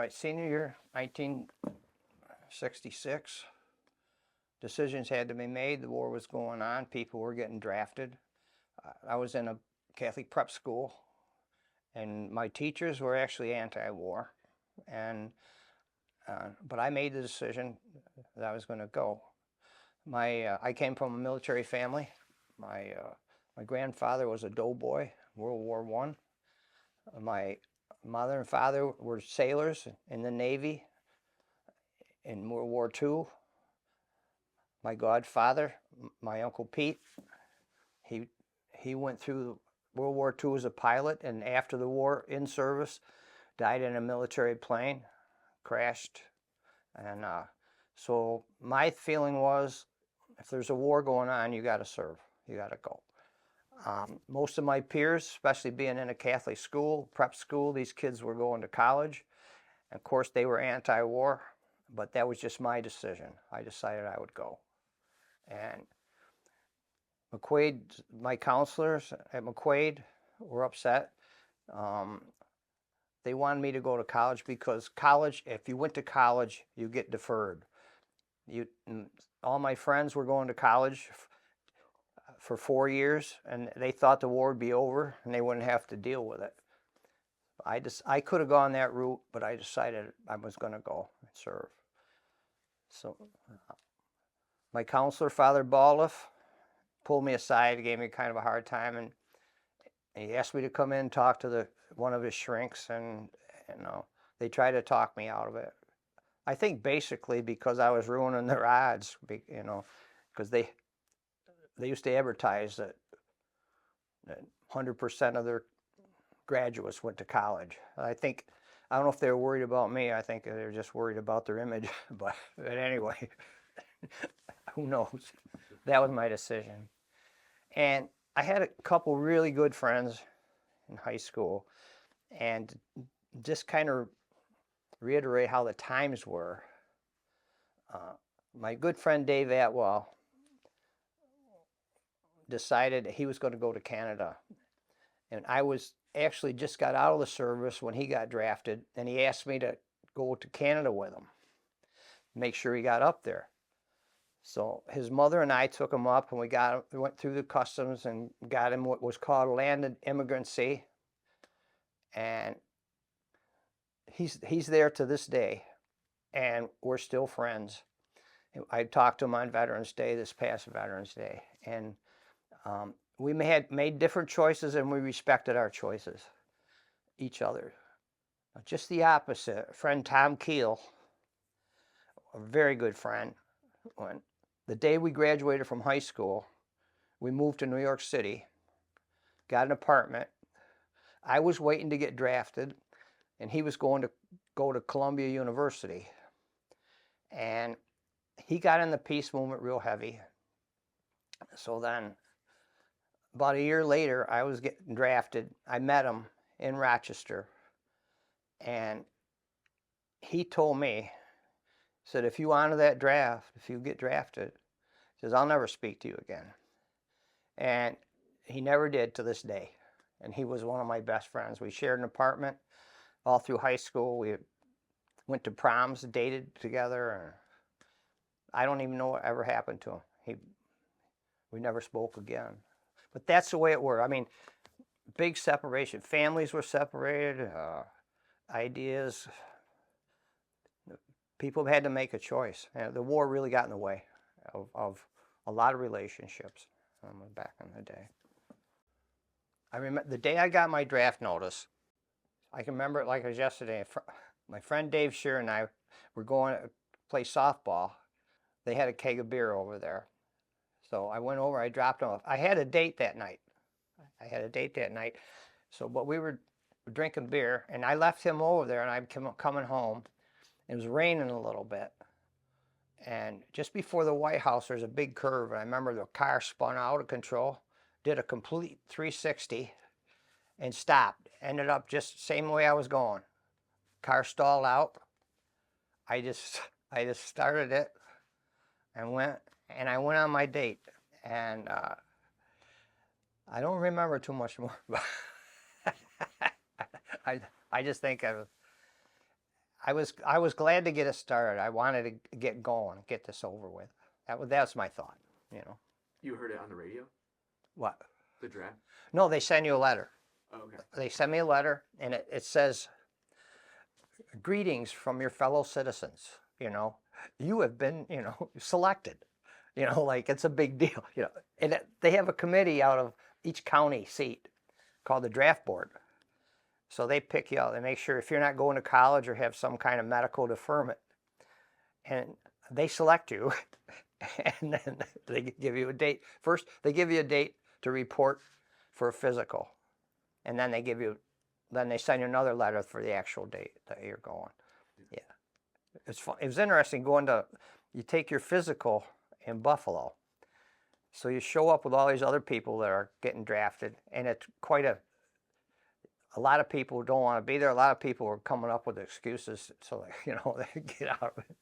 my senior year, 1966, decisions had to be made. The war was going on. People were getting drafted. I was in a Catholic prep school, and my teachers were actually anti-war. And but I made the decision that I was going to go. I came from a military family. My grandfather was a doughboy, World War I. My mother and father were sailors in the Navy in World War II. My godfather, my Uncle Pete, he went through World War II as a pilot, and after the war, in service, died in a military plane, crashed. And so my feeling was, if there's a war going on, you got to serve, you got to go. Most of my peers, especially being in a Catholic school, prep school, these kids were going to college. Of course, they were anti-war, but that was just my decision. I decided I would go. And McQuaid, my counselors at McQuaid were upset. They wanted me to go to college because college, if you went to college, you get deferred. All my friends were going to college for 4 years, and they thought the war would be over and they wouldn't have to deal with it. I could have gone that route, but I decided I was going to go and serve. So my counselor, Father Balliff, pulled me aside, gave me kind of a hard time, and he asked me to come in and talk to one of his shrinks, and they tried to talk me out of it. I think basically because I was ruining their odds, because they used to advertise that 100% of their graduates went to college. I don't know if they were worried about me. I think they were just worried about their image. But anyway, who knows? That was my decision. And I had a couple really good friends in high school, and just kind of reiterate how the times were. My good friend Dave Atwell decided he was going to go to Canada, and I was actually just got out of the service when he got drafted, and he asked me to go to Canada with him, make sure he got up there. So his mother and I took him up, and we went through the customs and got him what was called landed immigrancy, and he's there to this day, and we're still friends. I talked to him on Veterans Day, this past Veterans Day, and we made different choices, and we respected our choices, each other. Just the opposite, friend Tom Kheel, a very good friend. When the day we graduated from high school, we moved to New York City, got an apartment. I was waiting to get drafted, and he was going to go to Columbia University. And he got in the peace movement real heavy. So then, about a year later, I was getting drafted. I met him in Rochester, and he told me, said, if you honor that draft, if you get drafted, he says, I'll never speak to you again. And he never did to this day. And he was one of my best friends. We shared an apartment all through high school. We went to proms, dated together, and I don't even know what ever happened to him. We never spoke again. But that's the way it were. I mean, big separation. Families were separated, ideas. People had to make a choice. And the war really got in the way of a lot of relationships back in the day. I remember the day I got my draft notice, I can remember it like it was yesterday. My friend Dave Shear and I were going to play softball. They had a keg of beer over there. So I went over, I dropped him off. I had a date that night. But we were drinking beer, and I left him over there, and I'm coming home. It was raining a little bit. And just before the White House, there's a big curve, and I remember the car spun out of control, did a complete 360, and stopped. Ended up just same way I was going. Car stalled out. I just started it and went on my date. And I don't remember too much more. I just think I was glad to get it started. I wanted to get going, get this over with. That's my thought, you know. You heard it on the radio? What? The draft? No, they send you a letter. Oh, okay. They send me a letter, and it says, "Greetings from your fellow citizens. You know, you have been, you know, selected. You know, like it's a big deal. You know, and they have a committee out of each county seat called the draft board. So they pick you out. They make sure if you're not going to college or have some kind of medical deferment, and they select you, and then they give you a date. First, they give you a date to report for a physical, and then then they send you another letter for the actual date that you're going. Yeah, it's fun. It was interesting you take your physical in Buffalo, so you show up with all these other people that are getting drafted, and it's quite a lot of people don't want to be there. A lot of people are coming up with excuses so you know they get out of it.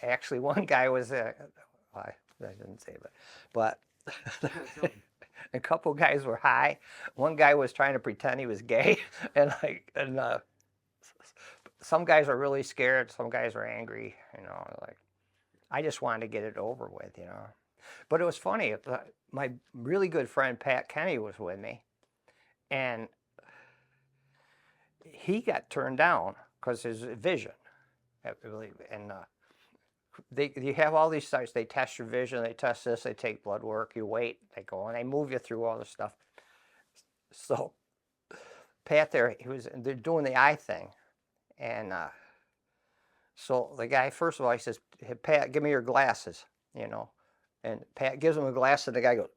Actually, one guy was I didn't say that, but a couple guys were high. One guy was trying to pretend he was gay, and some guys are really scared. Some guys are angry. You know, like I just wanted to get it over with. You know, but it was funny. My really good friend Pat Kenny was with me, and he got turned down because his vision, I believe, and you have all these sites. They test your vision. They test this. They take blood work. You wait. They go and they move you through all this stuff. So Pat there, they're doing the eye thing, and so the guy first of all he says, "Hey, Pat, give me your glasses," you know, and Pat gives him a glass, and the guy goes,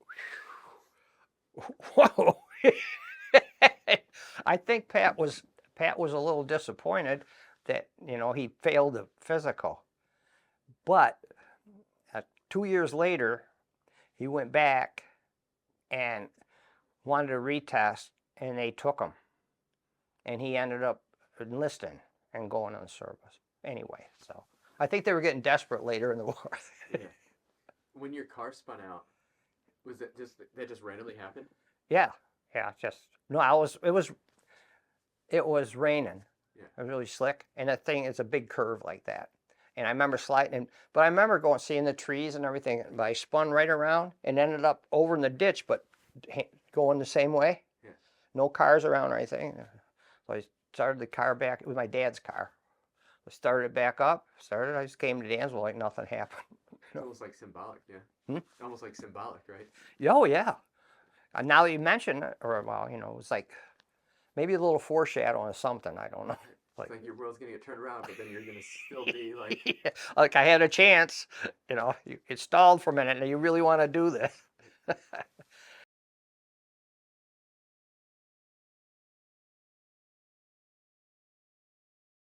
"Whoa!" I think Pat was a little disappointed that you know he failed the physical. But 2 years later, he went back and wanted to retest, and they took him. And he ended up enlisting and going in the service. Anyway, so I think they were getting desperate later in the war. Yeah. When your car spun out, was that just randomly happened? Yeah, no. It was raining. Yeah. It was really slick, and that thing is a big curve like that. And I remember sliding, but I remember seeing the trees and everything. But I spun right around and ended up over in the ditch, but going the same way. Yeah. No cars around or anything. So I started the car back. It was my dad's car. I started it back up. I just came to Dansville like nothing happened. You know? Almost like symbolic, yeah. Almost like symbolic, right? Oh yeah. And now that you mention it, or well, you know, it was like maybe a little foreshadowing of something. I don't know. It's like your world's gonna get turned around, but then you're gonna still be like. Yeah, like I had a chance, you know. It stalled for a minute, and you really want to do this.